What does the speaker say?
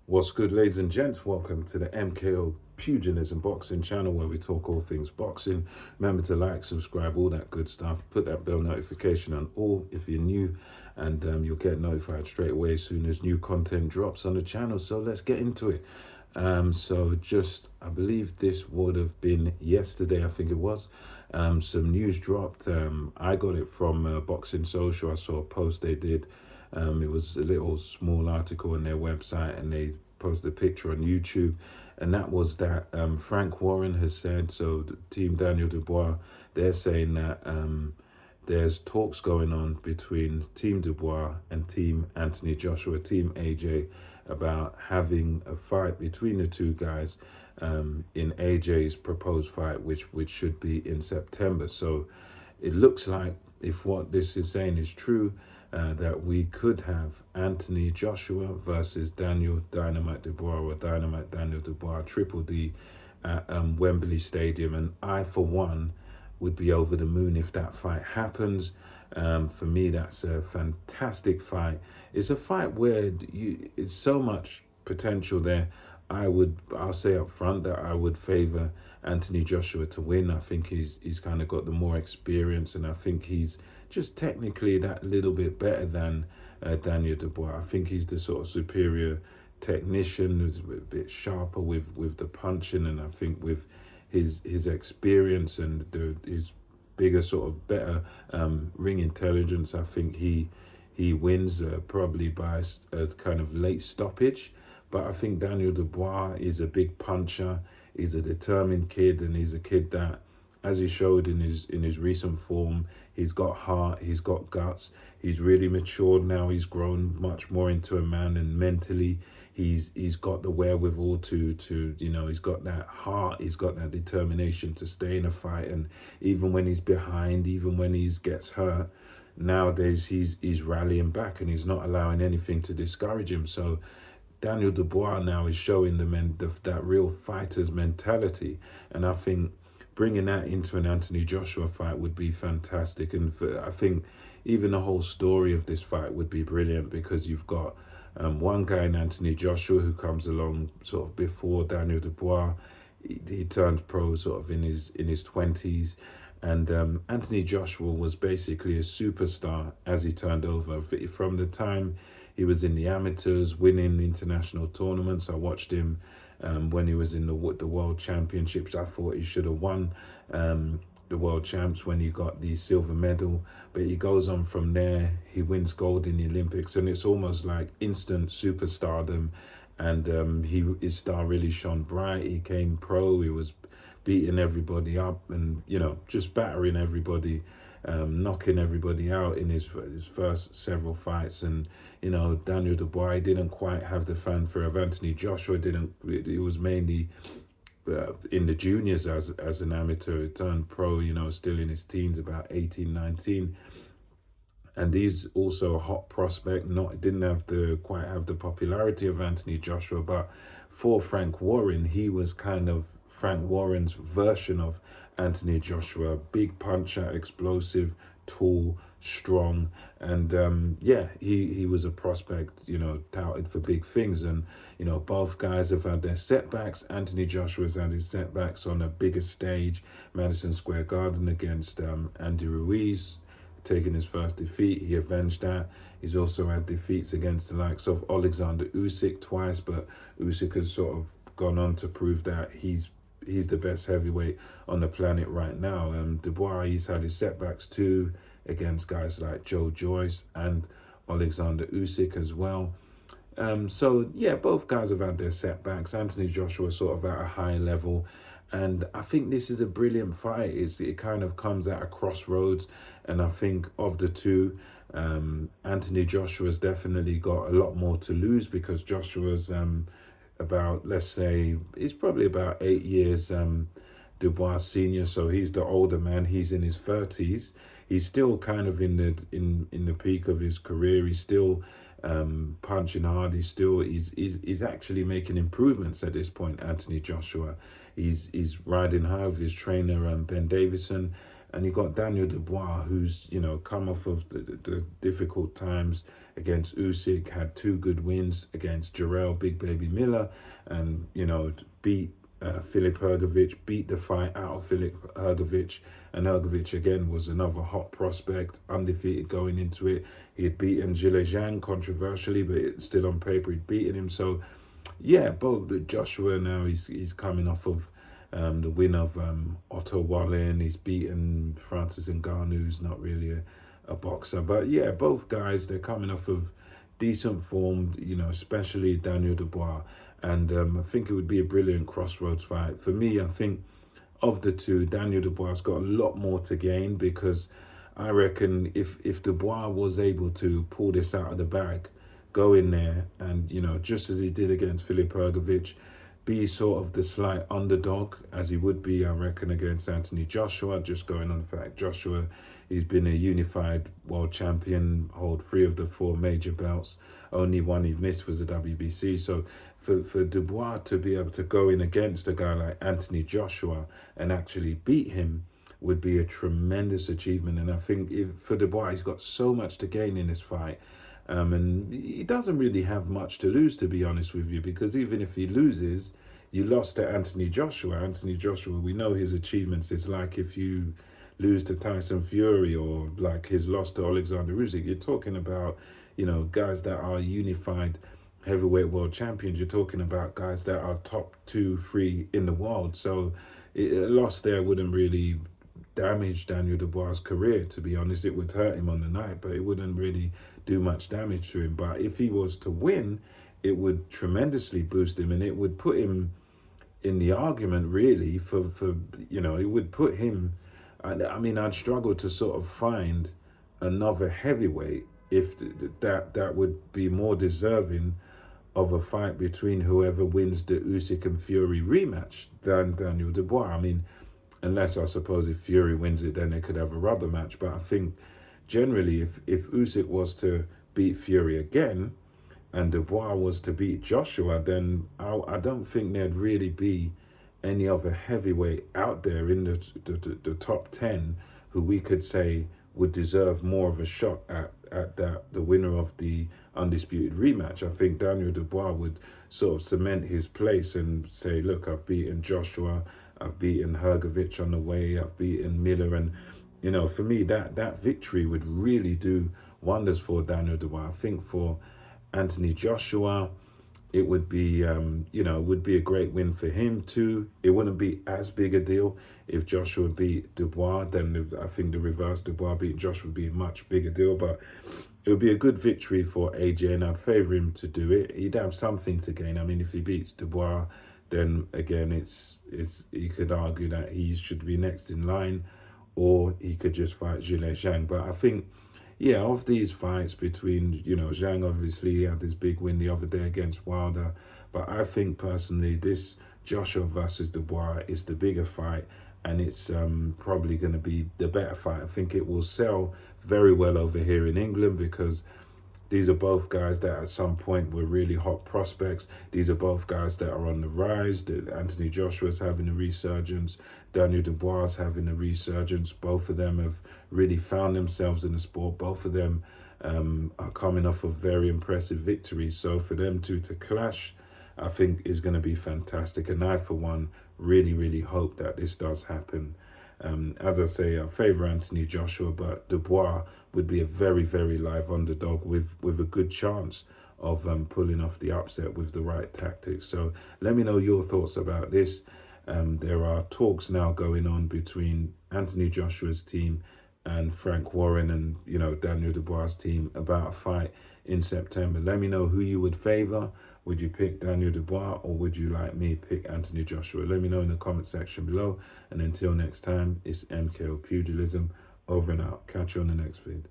What's good, ladies and gents? Welcome to the MKO Pugilism Boxing channel where we talk all things boxing. Remember to like, subscribe, all that good stuff. Put that bell notification on all if you're new, and you'll get notified straight away as soon as new content drops on the channel. So let's get into it. I believe this would have been yesterday, I think it was. Some news dropped. I got it from Boxing Social. I saw a post they did. It was a little small article on their website, and they posted a picture on YouTube, and that was that Frank Warren has said, so the team Daniel Dubois, they're saying that there's talks going on between Team Dubois and Team Anthony Joshua, Team AJ, about having a fight between the two guys in AJ's proposed fight, which should be in September. So it looks like, if what this is saying is true, that we could have Anthony Joshua versus Daniel Dynamite Dubois, or Dynamite Daniel Dubois, Triple D, at Wembley Stadium. And I, for one, would be over the moon if that fight happens. For me, that's a fantastic fight. It's a fight where it's so much potential there. I'll say up front that I would favor Anthony Joshua to win. I think he's kind of got the more experience, and I think he's just technically that little bit better than Daniel Dubois. I think he's the sort of superior technician, who's a bit sharper with the punching, and I think with his experience and his bigger sort of better ring intelligence, I think he wins probably by a kind of late stoppage. But I think Daniel Dubois is a big puncher. He's a determined kid, and he's a kid that, as he showed in his recent form, he's got heart, he's got guts. He's really matured now. He's grown much more into a man, and mentally, he's got the wherewithal to he's got that heart, he's got that determination to stay in a fight, and even when he's behind, even when he gets hurt, nowadays he's rallying back, and he's not allowing anything to discourage him. So Daniel Dubois now is showing that real fighter's mentality, and I think bringing that into an Anthony Joshua fight would be fantastic. And I think even the whole story of this fight would be brilliant, because you've got one guy in Anthony Joshua who comes along sort of before Daniel Dubois. He turned pro sort of in his 20s, and Anthony Joshua was basically a superstar as he turned over. From the time he was in the amateurs, winning international tournaments, I watched him when he was in the World Championships. I thought he should have won the World Champs when he got the silver medal, but he goes on from there. He wins gold in the Olympics, and it's almost like instant superstardom. And his star really shone bright. He came pro. He was beating everybody up, and just battering everybody, knocking everybody out in his first several fights. And Daniel Dubois didn't quite have the fanfare of Anthony Joshua. It was mainly in the juniors as an amateur. He turned pro, still in his teens, about 18, 19. And he's also a hot prospect. Didn't quite have the popularity of Anthony Joshua, but for Frank Warren, he was kind of Frank Warren's version of Anthony Joshua. Big puncher, explosive, tall, strong, and he was a prospect, touted for big things. And both guys have had their setbacks. Anthony Joshua's had his setbacks on a bigger stage, Madison Square Garden against Andy Ruiz, taking his first defeat. He avenged that. He's also had defeats against the likes of Alexander Usyk twice, but Usyk has sort of gone on to prove that he's the best heavyweight on the planet right now. Dubois, he's had his setbacks too, against guys like Joe Joyce and Alexander Usyk as well. Both guys have had their setbacks. Anthony Joshua sort of at a high level, and I think this is a brilliant fight. It kind of comes at a crossroads, and I think of the two, Anthony Joshua's definitely got a lot more to lose, because Joshua's about, let's say, he's probably about 8 years Dubois senior, so he's the older man. He's in his 30s. He's still kind of in the peak of his career. He's still punching hard. He's actually making improvements at this point. Anthony Joshua, he's riding high with his trainer Ben Davison, And you got Daniel Dubois, who's, you know, come off of the difficult times against Usyk, had 2 good wins against Jarrell Big Baby Miller, and, you know, beat Filip Hrgovic, beat the fight out of Filip Hrgovic. And Hrgovic, again, was another hot prospect, undefeated going into it. He had beaten Zhilei Zhang controversially, but it's still on paper he'd beaten him. So, yeah, both Joshua now, he's coming off of the win of Otto Wallin. He's beaten Francis Ngannou, who's not really a boxer. But yeah, both guys, they're coming off of decent form, you know, especially Daniel Dubois. And I think it would be a brilliant crossroads fight. For me, I think of the two, Daniel Dubois has got a lot more to gain, because I reckon if Dubois was able to pull this out of the bag, go in there and, you know, just as he did against Filip Hrgovic, be sort of the slight underdog, as he would be, I reckon, against Anthony Joshua. Just going on the fact, Joshua, he's been a unified world champion, hold 3 of the 4 major belts. Only one he missed was the WBC. So for Dubois to be able to go in against a guy like Anthony Joshua and actually beat him would be a tremendous achievement. And I think for Dubois, he's got so much to gain in this fight. And he doesn't really have much to lose, to be honest with you, because even if he loses, you lost to Anthony Joshua. Anthony Joshua, we know his achievements. It's like if you lose to Tyson Fury, or like his loss to Alexander Usyk. You're talking about, you know, guys that are unified heavyweight world champions. You're talking about guys that are top 2, 3 in the world. So a loss there wouldn't really damage Daniel Dubois' career, to be honest. It would hurt him on the night, but it wouldn't really do much damage to him. But if he was to win, it would tremendously boost him, and it would put him in the argument, really, for you know, it would put him, I mean, I'd struggle to sort of find another heavyweight if that would be more deserving of a fight between whoever wins the Usyk and Fury rematch than Daniel Dubois. I mean, unless, I suppose, if Fury wins it, then they could have a rubber match. But I think generally, if Usyk was to beat Fury again and Dubois was to beat Joshua, then I don't think there'd really be any other heavyweight out there in the top 10 who we could say would deserve more of a shot at the winner of the undisputed rematch. I think Daniel Dubois would sort of cement his place and say, look, I've beaten Joshua, I've beaten Hrgovic on the way, I've beaten Miller. And, you know, for me, that victory would really do wonders for Daniel Dubois. I think for Anthony Joshua, it would be, you know, would be a great win for him too. It wouldn't be as big a deal if Joshua beat Dubois. Then I think the reverse, Dubois beat Joshua, would be a much bigger deal. But it would be a good victory for AJ, and I'd favour him to do it. He'd have something to gain. I mean, if he beats Dubois, then again, it's you could argue that he should be next in line, or he could just fight Zhilei Zhang. But I think, yeah, of these fights between, you know, Zhang, obviously he had this big win the other day against Wilder, but I think personally this Joshua versus Dubois is the bigger fight, and it's probably going to be the better fight. I think it will sell very well over here in England, because these are both guys that at some point were really hot prospects. These are both guys that are on the rise. Anthony Joshua's having a resurgence. Daniel Dubois is having a resurgence. Both of them have really found themselves in the sport. Both of them are coming off of very impressive victories. So for them two to clash, I think is going to be fantastic. And I, for one, really, really hope that this does happen. As I say, I favour Anthony Joshua, but Dubois would be a very, very live underdog with a good chance of pulling off the upset with the right tactics. So let me know your thoughts about this. There are talks now going on between Anthony Joshua's team and Frank Warren and, you know, Daniel Dubois' team about a fight in September. Let me know who you would favour. Would you pick Daniel Dubois, or would you, like me, pick Anthony Joshua? Let me know in the comment section below. And until next time, it's MKO Pugilism, over and out. Catch you on the next feed.